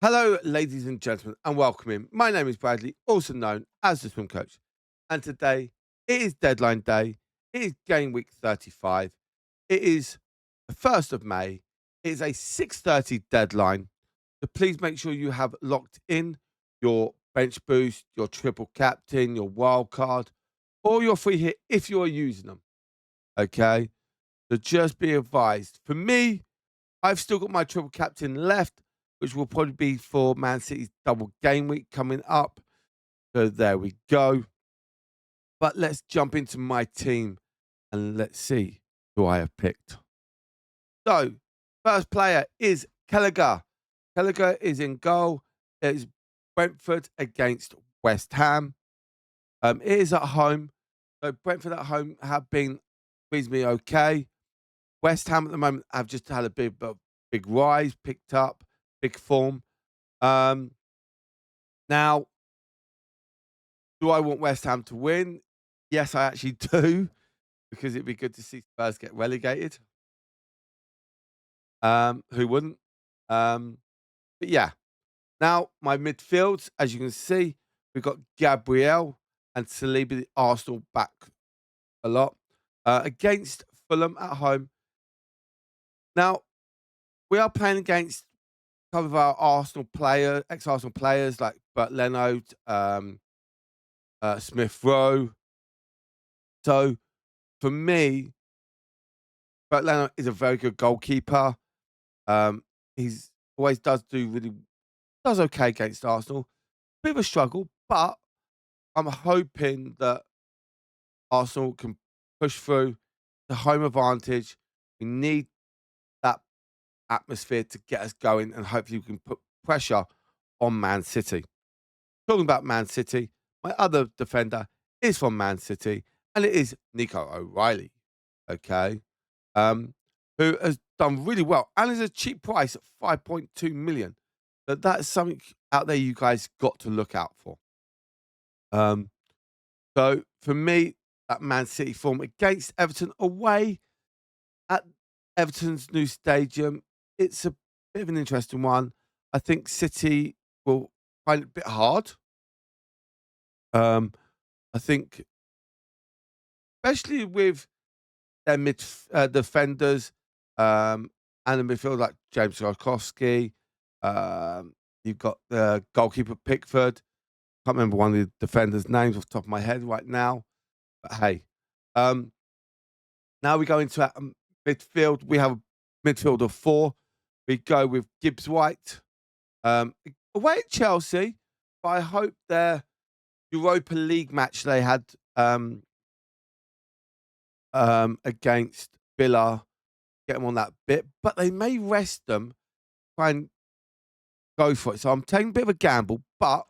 Hello, ladies and gentlemen, and welcome in. My name is Bradley, also known as the Swim Coach, and today it is deadline day. It is game week 35. It is the 1st of May. It is a 6:30 deadline. So please make sure you have locked in your bench boost, your triple captain, your wild card, or your free hit if you are using them. Okay. So just be advised. For me, I've still got my triple captain left, which will probably be for Man City's double game week coming up. So there we go. But let's jump into my team and let's see who I have picked. So, first player is Kelleher. Kelleher is in goal. It is Brentford against West Ham. It is at home. So, Brentford at home have been reasonably okay. West Ham at the moment have just had a big rise, picked up, big form. Um, Now, do I want West Ham to win? Yes, I actually do, because it'd be good to see Spurs get relegated. Who wouldn't? But yeah. Now, my midfields, as you can see, we've got Gabriel and Saliba, the Arsenal back a lot against Fulham at home. Now, we are playing against some of our ex-Arsenal players like Bert Leno, Smith Rowe. So for me, Bert Leno is a very good goalkeeper. He's always does okay against Arsenal. Bit of a struggle, but I'm hoping that Arsenal can push through the home advantage. We need that atmosphere to get us going, and hopefully we can put pressure on Man City. Talking about Man City, my other defender is from Man City, and it is Nico O'Reilly. Okay. Um, who has done really well and is a cheap price at 5.2 million. But that's something out there you guys got to look out for. Um, so for me, that Man City form against Everton away at Everton's new stadium, it's a bit of an interesting one. I think City will find it a bit hard. Um, I think, especially with their defenders, and the midfield like James Tarkowski. You've got the goalkeeper Pickford. Can't remember one of the defenders' names off the top of my head right now. But hey, um, now we go into our midfield. We have a midfield of four. We go with Gibbs White away at Chelsea. But I hope their Europa League match they had against Villa get them on that bit, but they may rest them, try and go for it. So I'm taking a bit of a gamble, but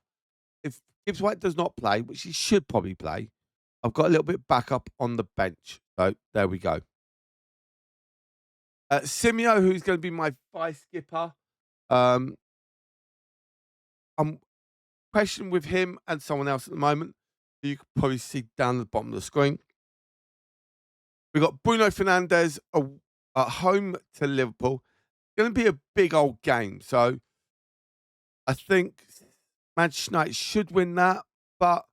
if Gibbs White does not play, which he should probably play, I've got a little bit backup on the bench. So there we go. Simeo, who's going to be my vice skipper. Um, I'm questioning with him and someone else at the moment. You can probably see down the bottom of the screen. We've got Bruno Fernandes at home to Liverpool. It's going to be a big old game. So I think Manchester United should win that, but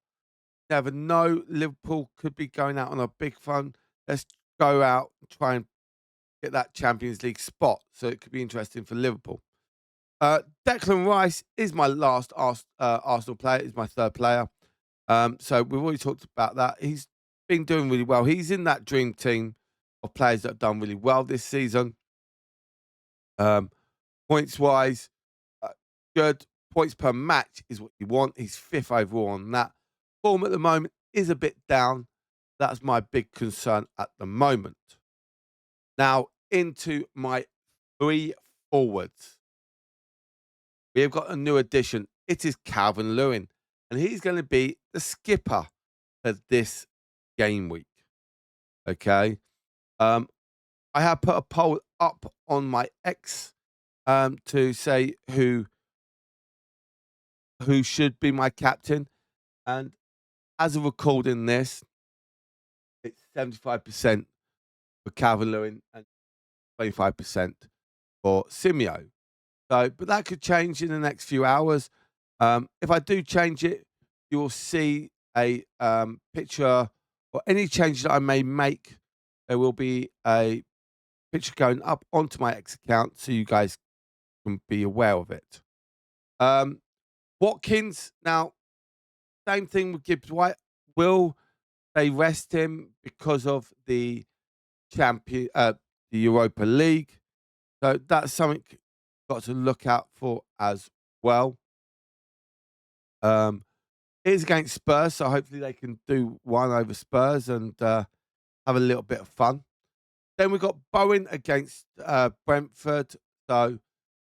never know. Liverpool could be going out on a big fun. Let's go out and try and get that Champions League spot. So it could be interesting for Liverpool. Declan Rice is my last Arsenal player. Is my third player. So we've already talked about that. He's been doing really well. He's in that dream team of players that have done really well this season. Points wise, good. Points per match is what you want. He's fifth overall on that. Form at the moment is a bit down. That's my big concern at the moment. Now, into my three forwards. We have got a new addition. It is Calvin Lewin, and he's going to be the skipper for this game week. Okay. Um, I have put a poll up on my X to say who should be my captain. And as of recording this, it's 75% for Calvin Lewin and 25% for Simeo. So, but that could change in the next few hours. If I do change it, you will see a picture or any changes that I may make. There will be a picture going up onto my X account so you guys can be aware of it. Um, Watkins, now, same thing with Gibbs White. Will they rest him because of the Europa League? So that's something got to look out for as well. It is against Spurs, so hopefully they can do one over Spurs and have a little bit of fun. Then we've got Bowen against Brentford. So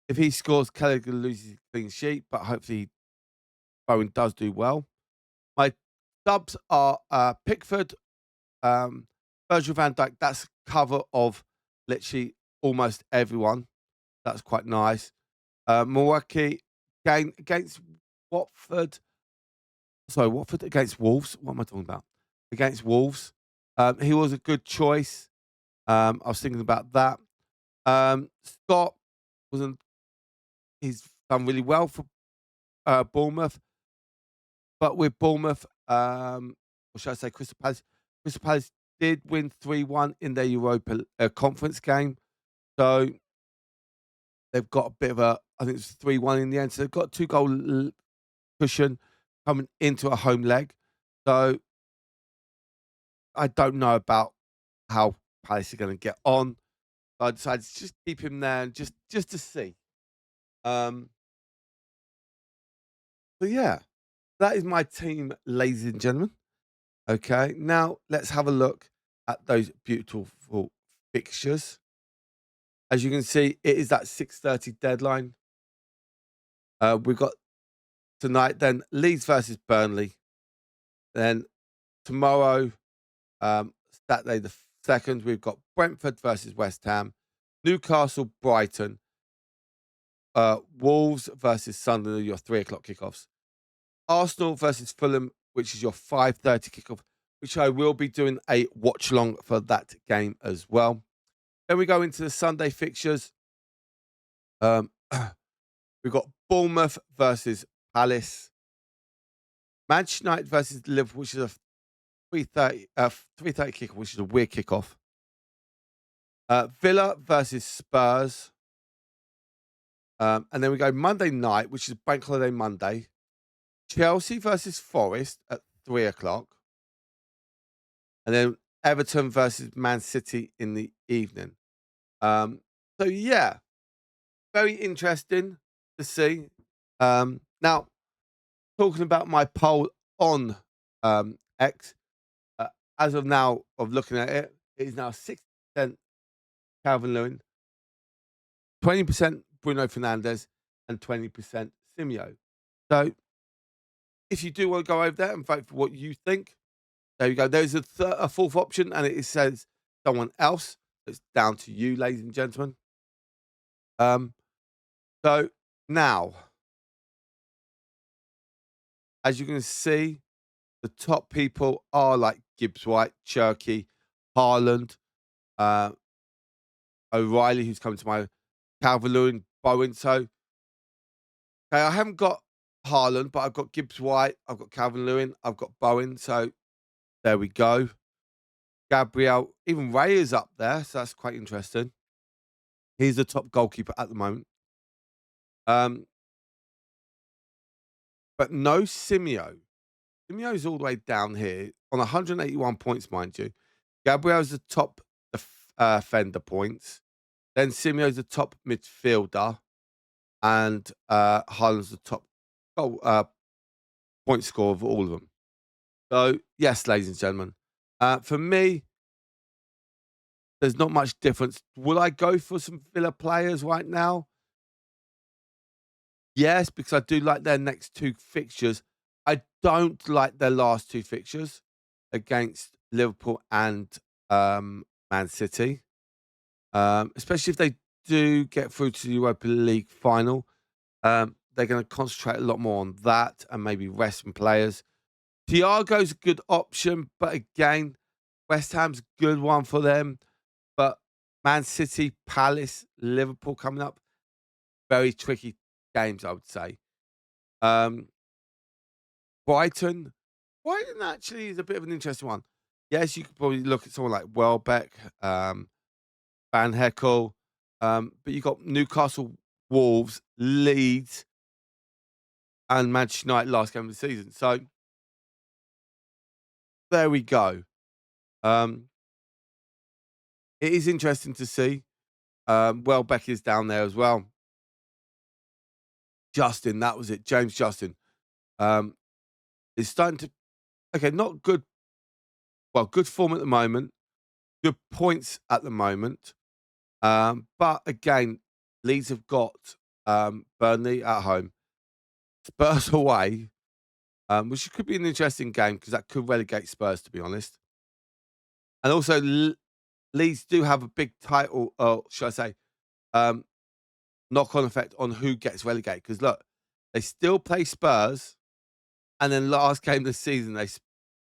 if he scores, Kelly loses his clean sheet, but hopefully Bowen does do well. My subs are Pickford, Virgil van Dijk. That's cover of literally almost everyone. That's quite nice. Milwaukee game against Watford. Sorry, Watford against Wolves. What am I talking about? Against Wolves. He was a good choice. I was thinking about that. Scott wasn't. He's done really well for Bournemouth, but with Bournemouth, or should I say Crystal Palace? Crystal Palace did win 3-1 in their Europa Conference game, so they've got a bit of a. I think it's 3-1 in the end. So they've got a 2-goal cushion coming into a home leg. So I don't know about how Palace are going to get on. So I decided to just keep him there and just to see. Um, so yeah, that is my team, ladies and gentlemen. Okay, now let's have a look at those beautiful fixtures. As you can see, it is that 6:30 deadline. We've got tonight then Leeds versus Burnley. Then tomorrow, Saturday the 2nd, we've got Brentford versus West Ham, Newcastle, Brighton, Wolves versus Sunderland, your 3 o'clock kickoffs. Arsenal versus Fulham, which is your 5:30 kickoff, which I will be doing a watch long for that game as well. Then we go into the Sunday fixtures. Um, we've got Bournemouth versus Palace, Manchester United versus Liverpool, which is a 3:30 kickoff, which is a weird kickoff. Villa versus Spurs. And then we go Monday night, which is Bank Holiday Monday. Chelsea versus Forest at 3 o'clock. And then Everton versus Man City in the evening. So yeah, very interesting to see. Now, talking about my poll on X, uh, as of now, of looking at it, it is now 60% Calvin Lewin, 20% Bruno Fernandes, and 20% Simeo. So if you do want to go over there and vote for what you think, there you go. There's a fourth option, and it says someone else. It's down to you, ladies and gentlemen. So now, as you can see, the top people are like Gibbs White, Cherky, Haaland, uh, O'Reilly, who's coming to my Calvert Lewin, Bowen. So, okay, I haven't got Haaland, but I've got Gibbs White, I've got Calvin Lewin, I've got Bowen. So there we go. Gabriel, even Ray is up there, so that's quite interesting. He's the top goalkeeper at the moment. But no Simeo. Simeo's all the way down here on 181 points, mind you. Gabriel's the top defender points. Then Simeo's the top midfielder. And Haaland's the top point scorer of all of them. So, yes, ladies and gentlemen. For me, there's not much difference. Will I go for some Villa players right now? Yes, because I do like their next 2 fixtures. I don't like their last 2 fixtures against Liverpool and Man City, especially if they do get through to the Europa League final. They're going to concentrate a lot more on that and maybe rest some players. Thiago's a good option, but again, West Ham's a good one for them. But Man City, Palace, Liverpool coming up. very tricky games, I would say. Um, Brighton, Brighton actually is a bit of an interesting one. Yes, you could probably look at someone like Welbeck, Van Heckel, but you got Newcastle, Wolves, Leeds, and Manchester United last game of the season. So there we go. Um, it is interesting to see. Welbeck is down there as well. Justin, that was it. James Justin is starting to not good. Well, good form at the moment. Good points at the moment. But again, Leeds have got Burnley at home, Spurs away, which could be an interesting game because that could relegate Spurs, to be honest. And also, Leeds do have a big title, or should I say, um, knock-on effect on who gets relegated. Because look, they still play Spurs, and then last game this season they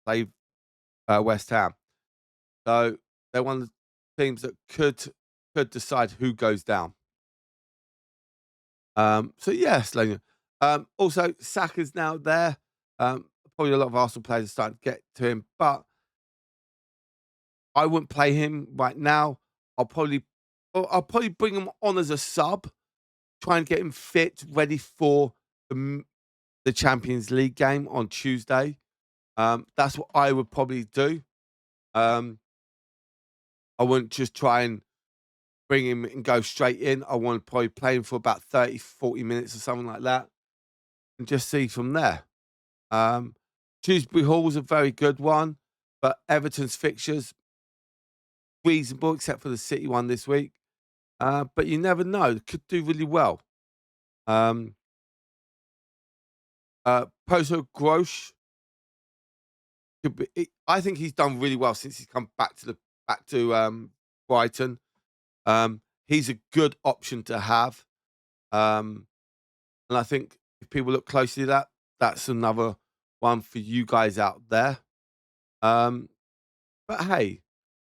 play West Ham. So they're one of the teams that could decide who goes down. So yes, Lania. Also, Saka's now there. Probably a lot of Arsenal players are starting to get to him, but I wouldn't play him right now. I'll probably bring him on as a sub, try and get him fit, ready for the Champions League game on Tuesday. That's what I would probably do. I wouldn't just try and bring him and go straight in. I want to probably play him for about 30, 40 minutes or something like that and just see from there. Shrewsbury Hall's a very good one, but Everton's fixtures reasonable except for the City one this week. But you never know; could do really well. Um, Pozo Grosh could be. I think he's done really well since he's come back to Brighton. He's a good option to have, and I think if people look closely at that, that's another one for you guys out there. Um, but hey,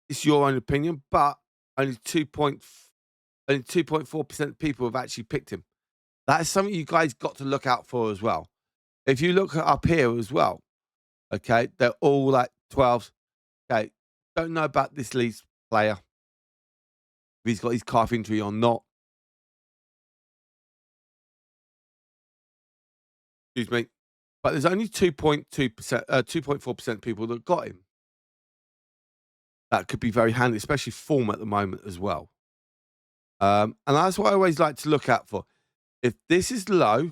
it's your own opinion, but only 2.4% of people have actually picked him. That is something you guys got to look out for as well. If you look up here as well, okay, they're all like 12s. Okay, don't know about this Leeds player, if he's got his calf injury or not. Excuse me. But there's only 2.2%, 2.4% people that got him. That could be very handy, especially form at the moment as well. And that's what I always like to look out for. If this is low,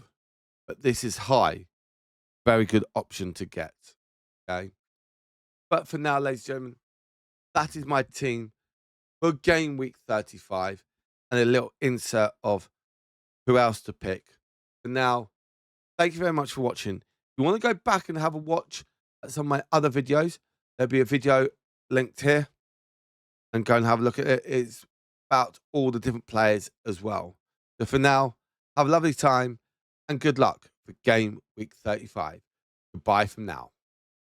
but this is high, very good option to get. Okay. But for now, ladies and gentlemen, that is my team for game week 35 and a little insert of who else to pick. For now, thank you very much for watching. If you want to go back and have a watch at some of my other videos, there'll be a video linked here and go and have a look at it. It's about all the different players as well. So for now, have a lovely time and good luck for game week 35. Goodbye from now.